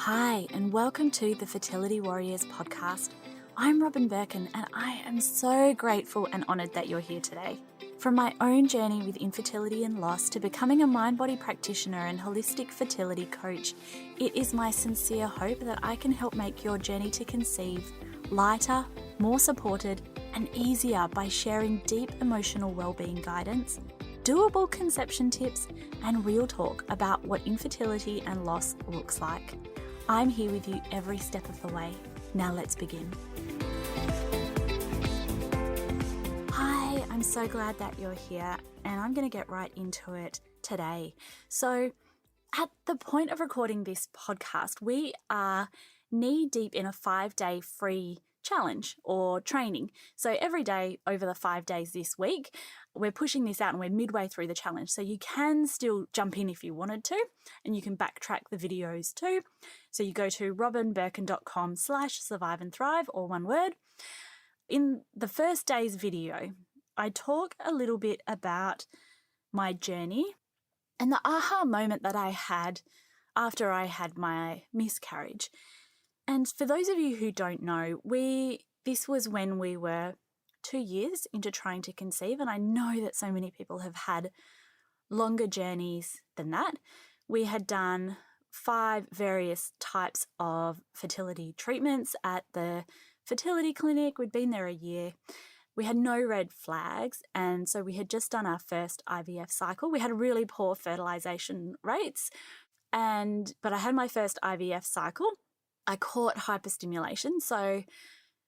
Hi, and welcome to the Fertility Warriors podcast. I'm Robin Birkin, and I am so grateful and honoured that you're here today. From my own journey with infertility and loss to becoming a mind-body practitioner and holistic fertility coach, it is my sincere hope that I can help make your journey to conceive lighter, more supported, and easier by sharing deep emotional well-being guidance, doable conception tips, and real talk about what infertility and loss looks like. I'm here with you every step of the way. Now let's begin. Hi, I'm so glad that you're here, and I'm going to get right into it today. So, at the point of recording this podcast, we are knee deep in a 5-day free challenge or training. So every day over the 5 days this week, we're pushing this out and we're midway through the challenge. So you can still jump in if you wanted to, and you can backtrack the videos too. So you go to robinbirkin.com/surviveandthrive, all one word. In the first day's video, I talk a little bit about my journey and the aha moment that I had after I had my miscarriage. And for those of you who don't know, this was when we were 2 years into trying to conceive, and I know that so many people have had longer journeys than that. We had done 5 various types of fertility treatments at the fertility clinic. We'd been there a year. We had no red flags, and so we had just done our first IVF cycle. We had really poor fertilization rates, but I had my first IVF cycle. I caught hyperstimulation, so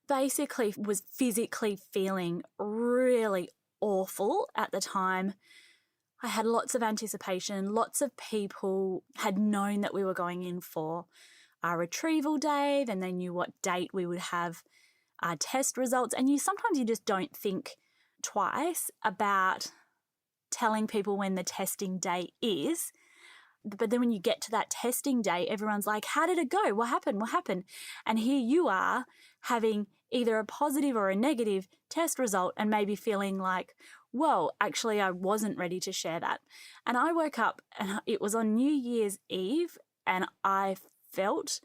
basically was physically feeling really awful at the time. I had lots of anticipation. Lots of people had known that we were going in for our retrieval day, and they knew what date we would have our test results. And sometimes you just don't think twice about telling people when the testing day is. But then when you get to that testing day, everyone's like, how did it go? What happened? What happened? And here you are having either a positive or a negative test result and maybe feeling like, whoa, actually, I wasn't ready to share that. And I woke up and it was on New Year's Eve and I felt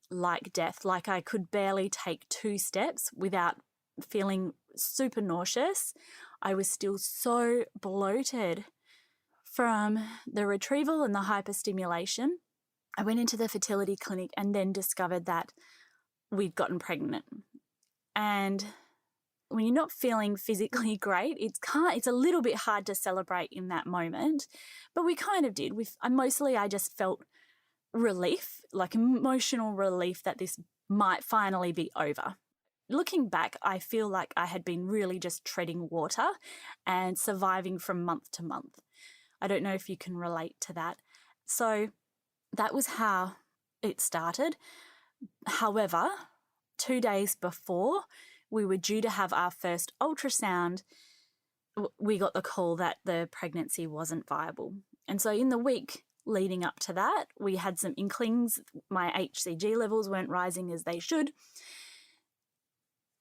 like death, like I could barely take 2 steps without feeling super nauseous. I was still so bloated from the retrieval and the hyperstimulation. I went into the fertility clinic and then discovered that we'd gotten pregnant. And when you're not feeling physically great, it's a little bit hard to celebrate in that moment, but we kind of did. I just felt relief, like emotional relief that this might finally be over. Looking back, I feel like I had been really just treading water and surviving from month to month. I don't know if you can relate to that. So that was how it started. However, 2 days before we were due to have our first ultrasound, we got the call that the pregnancy wasn't viable. And so in the week leading up to that, we had some inklings. My HCG levels weren't rising as they should.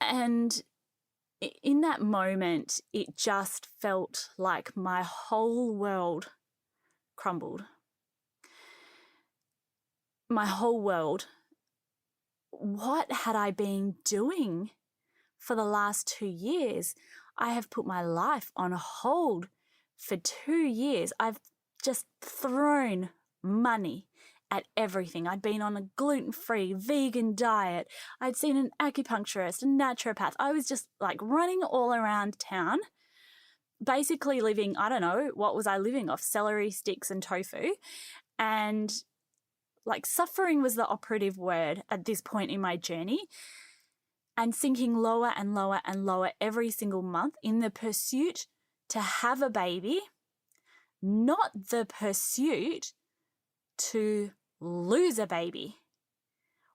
And in that moment, it just felt like my whole world crumbled. My whole world. What had I been doing for the last 2 years? I have put my life on hold for 2 years. I've just thrown money at everything. I'd been on a gluten-free vegan diet. I'd seen an acupuncturist, a naturopath. I was just like running all around town, basically living, I don't know, what was I living off? Celery sticks and tofu. And like suffering was the operative word at this point in my journey, and sinking lower and lower and lower every single month in the pursuit to have a baby, not the pursuit to lose a baby.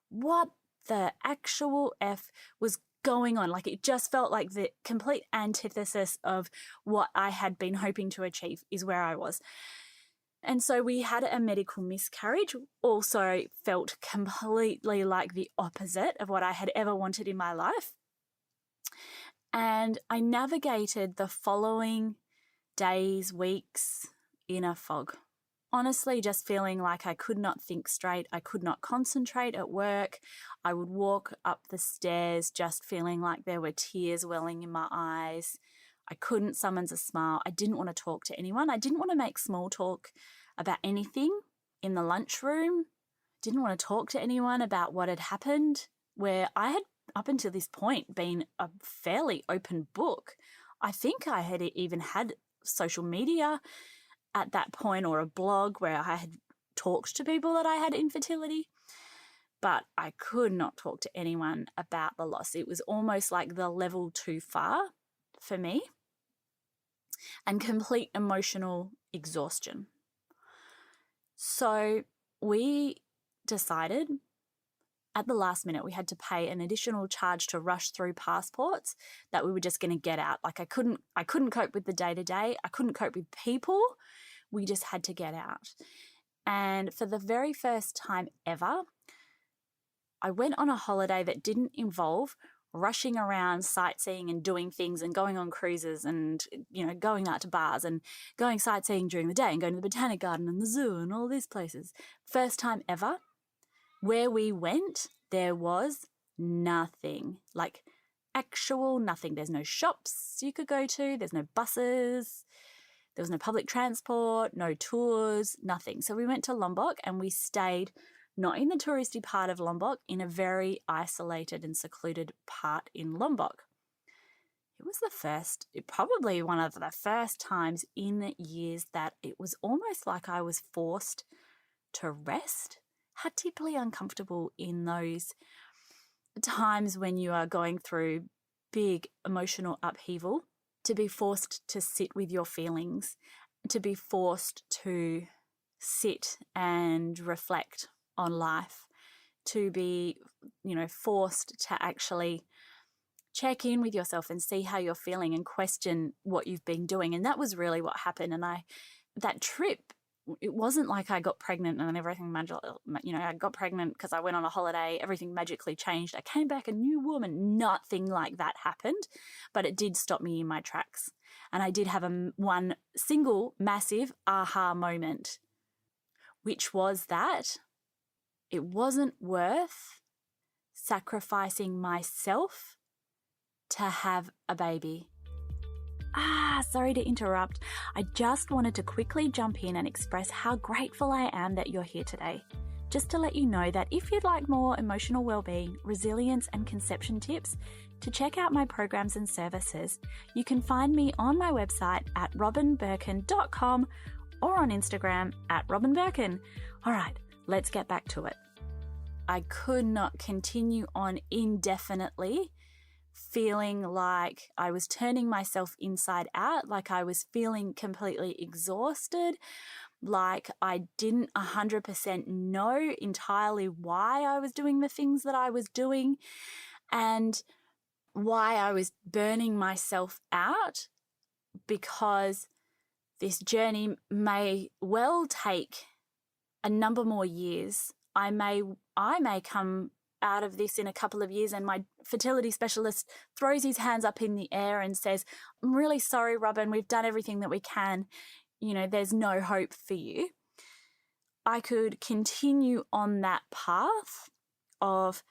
What the actual F was going on? Like, it just felt like the complete antithesis of what I had been hoping to achieve is where I was. And so we had a medical miscarriage, also felt completely like the opposite of what I had ever wanted in my life. And I navigated the following days, weeks in a fog. honestly just feeling like I could not think straight. I could not concentrate at work. I would walk up the stairs just feeling like there were tears welling in my eyes. I couldn't summon a smile. I didn't want to talk to anyone. I didn't want to make small talk about anything in the lunchroom. Didn't want to talk to anyone about what had happened, where I had up until this point been a fairly open book. I think I had even had social media at that point, or a blog where I had talked to people that I had infertility, but I could not talk to anyone about the loss. It was almost like the level too far for me, and complete emotional exhaustion. So we decided at the last minute we had to pay an additional charge to rush through passports that we were just going to get out. Like I couldn't cope with the day-to-day. I couldn't cope with people. We just had to get out. And for the very first time ever, I went on a holiday that didn't involve rushing around sightseeing and doing things and going on cruises and, going out to bars and going sightseeing during the day and going to the Botanic Garden and the zoo and all these places. First time ever. Where we went, there was nothing, like actual nothing. There's no shops you could go to. There's no buses. There was no public transport, no tours, nothing. So we went to Lombok and we stayed not in the touristy part of Lombok, in a very isolated and secluded part in Lombok. It was probably one of the first times in years that it was almost like I was forced to rest. How deeply uncomfortable in those times when you are going through big emotional upheaval, to be forced to sit with your feelings, to be forced to sit and reflect on life, to be, forced to actually check in with yourself and see how you're feeling and question what you've been doing. And that was really what happened. And that trip, it wasn't like I got pregnant and everything, I got pregnant because I went on a holiday, everything magically changed. I came back a new woman. Nothing like that happened, but it did stop me in my tracks. And I did have one single massive aha moment, which was that it wasn't worth sacrificing myself to have a baby. Sorry to interrupt. I just wanted to quickly jump in and express how grateful I am that you're here today. Just to let you know that if you'd like more emotional well-being, resilience and conception tips, to check out my programs and services, you can find me on my website at robinbirkin.com or on Instagram at robinbirkin. All right, let's get back to it. I could not continue on indefinitely feeling like I was turning myself inside out, like I was feeling completely exhausted, like I didn't 100% know entirely why I was doing the things that I was doing and why I was burning myself out, because this journey may well take a number more years. I may come out of this in a couple of years and my fertility specialist throws his hands up in the air and says, "I'm really sorry, Robin, we've done everything that we can. There's no hope for you." I could continue on that path of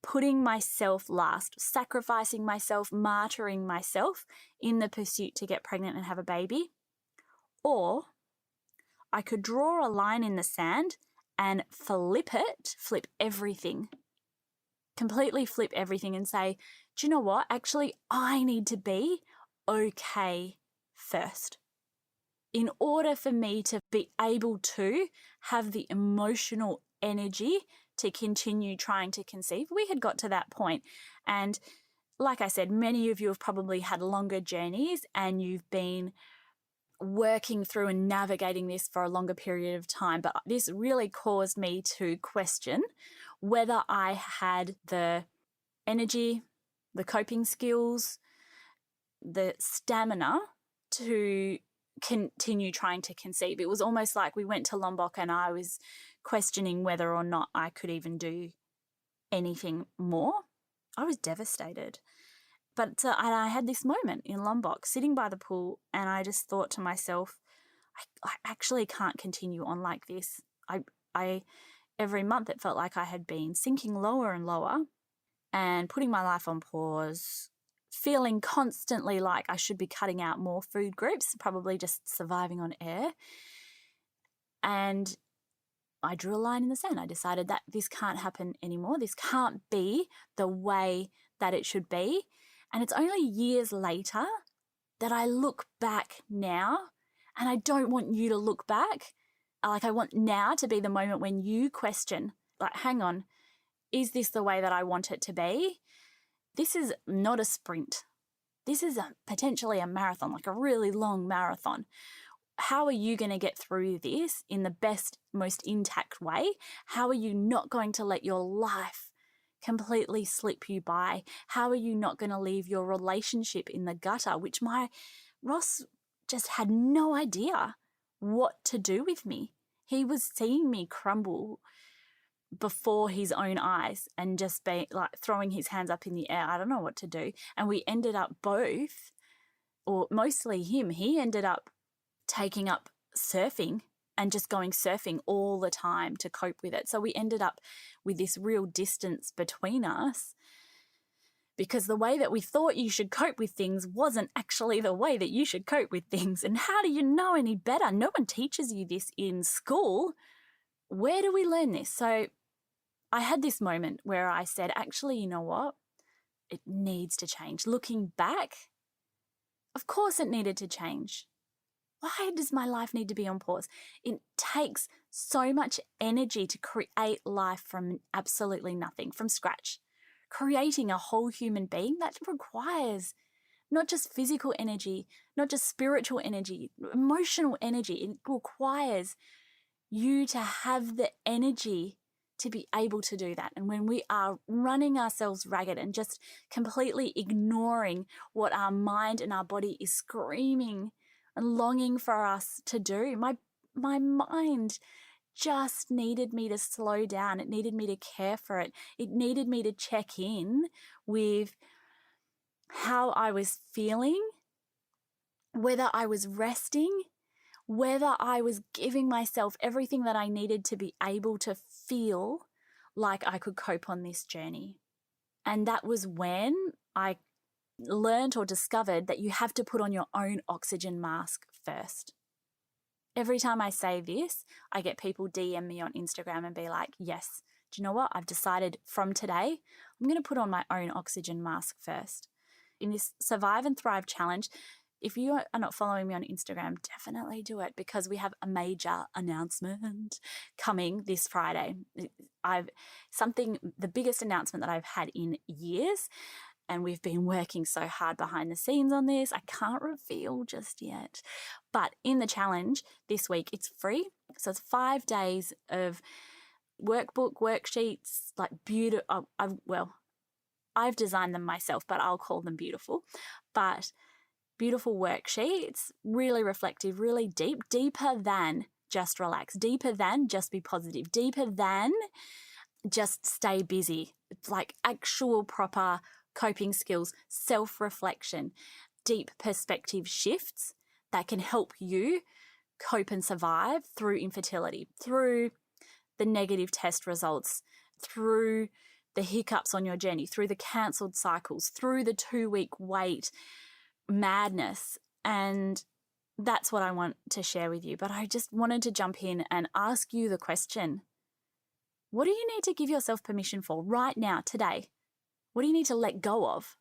putting myself last, sacrificing myself, martyring myself in the pursuit to get pregnant and have a baby. Or I could draw a line in the sand and flip everything. Completely flip everything and say, do you know what? Actually, I need to be okay first in order for me to be able to have the emotional energy to continue trying to conceive. We had got to that point. And like I said, many of you have probably had longer journeys and you've been working through and navigating this for a longer period of time. But this really caused me to question whether I had the energy, the coping skills, the stamina to continue trying to conceive. It was almost like we went to Lombok and I was questioning whether or not I could even do anything more. I was devastated. But I had this moment in Lombok sitting by the pool and I just thought to myself, I actually can't continue on like this. I every month it felt like I had been sinking lower and lower and putting my life on pause, feeling constantly like I should be cutting out more food groups, probably just surviving on air. And I drew a line in the sand. I decided that this can't happen anymore. This can't be the way that it should be. And it's only years later that I look back now, and I don't want you to look back. Like, I want now to be the moment when you question, like, hang on, is this the way that I want it to be? This is not a sprint. This is potentially a marathon, like a really long marathon. How are you going to get through this in the best, most intact way? How are you not going to let your life completely slip you by? How are you not going to leave your relationship in the gutter, which my Ross just had no idea what to do with me. He was seeing me crumble before his own eyes and just be like throwing his hands up in the air. I don't know what to do. And we ended up both, or mostly him, he ended up taking up surfing and just going surfing all the time to cope with it. So we ended up with this real distance between us because the way that we thought you should cope with things wasn't actually the way that you should cope with things. And how do you know any better? No one teaches you this in school. Where do we learn this? So I had this moment where I said, actually, you know what? It needs to change. Looking back, of course it needed to change. Why does my life need to be on pause? It takes so much energy to create life from absolutely nothing, from scratch. Creating a whole human being, that requires not just physical energy, not just spiritual energy, emotional energy. It requires you to have the energy to be able to do that. And when we are running ourselves ragged and just completely ignoring what our mind and our body is screaming and longing for us to do, my mind just needed me to slow down. It needed me to care for it. It needed me to check in with how I was feeling, whether I was resting, whether I was giving myself everything that I needed to be able to feel like I could cope on this journey. And that was when I learned or discovered that you have to put on your own oxygen mask first. Every time I say this, I get people DM me on Instagram and be like, yes, do you know what? I've decided from today, I'm going to put on my own oxygen mask first. In this Survive and Thrive challenge, if you are not following me on Instagram, definitely do it because we have a major announcement coming this Friday. The biggest announcement that I've had in years. And we've been working so hard behind the scenes on this. I can't reveal just yet. But in the challenge this week, it's free. So it's 5 days of workbook, worksheets, like beautiful. I've designed them myself, but I'll call them beautiful. But beautiful worksheets, really reflective, really deep, deeper than just relax, deeper than just be positive, deeper than just stay busy. It's like actual proper coping skills, self-reflection, deep perspective shifts that can help you cope and survive through infertility, through the negative test results, through the hiccups on your journey, through the cancelled cycles, through the 2-week wait madness. And that's what I want to share with you. But I just wanted to jump in and ask you the question, what do you need to give yourself permission for right now, today? What do you need to let go of?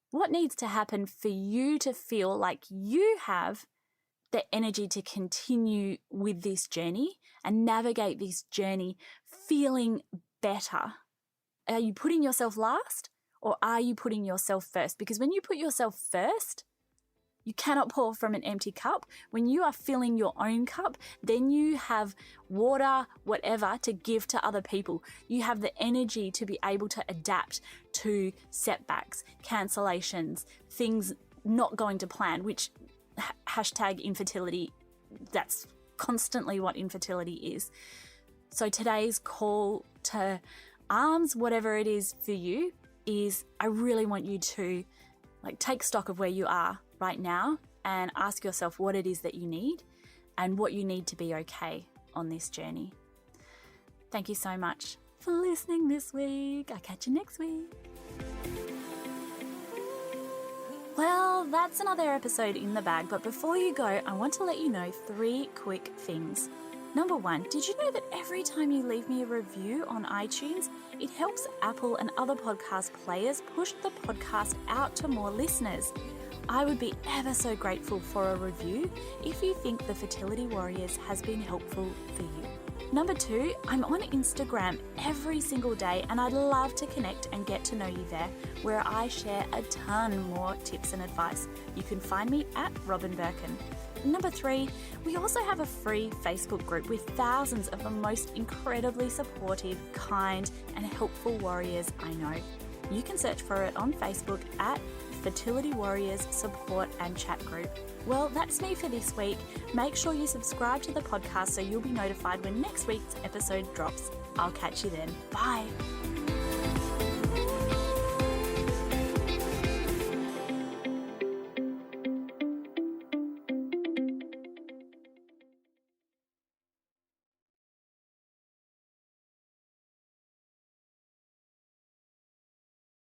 What needs to happen for you to feel like you have the energy to continue with this journey and navigate this journey feeling better? Are you putting yourself last or are you putting yourself first? Because when you put yourself first, you cannot pour from an empty cup. When you are filling your own cup, then you have water, whatever, to give to other people. You have the energy to be able to adapt to setbacks, cancellations, things not going to plan, which hashtag infertility, that's constantly what infertility is. So today's call to arms, whatever it is for you, is I really want you to take stock of where you are right now and ask yourself what it is that you need and what you need to be okay on this journey. Thank you so much for listening this week. I'll catch you next week. Well, that's another episode in the bag, but before you go, I want to let you know 3 quick things. Number 1, did you know that every time you leave me a review on iTunes, it helps Apple and other podcast players push the podcast out to more listeners? I would be ever so grateful for a review if you think The Fertility Warriors has been helpful for you. Number 2, I'm on Instagram every single day and I'd love to connect and get to know you there, where I share a ton more tips and advice. You can find me at Robin Birkin. Number 3, we also have a free Facebook group with thousands of the most incredibly supportive, kind and helpful warriors I know. You can search for it on Facebook at Fertility Warriors Support and Chat Group. Well, that's me for this week. Make sure you subscribe to the podcast so you'll be notified when next week's episode drops. I'll catch you then. Bye.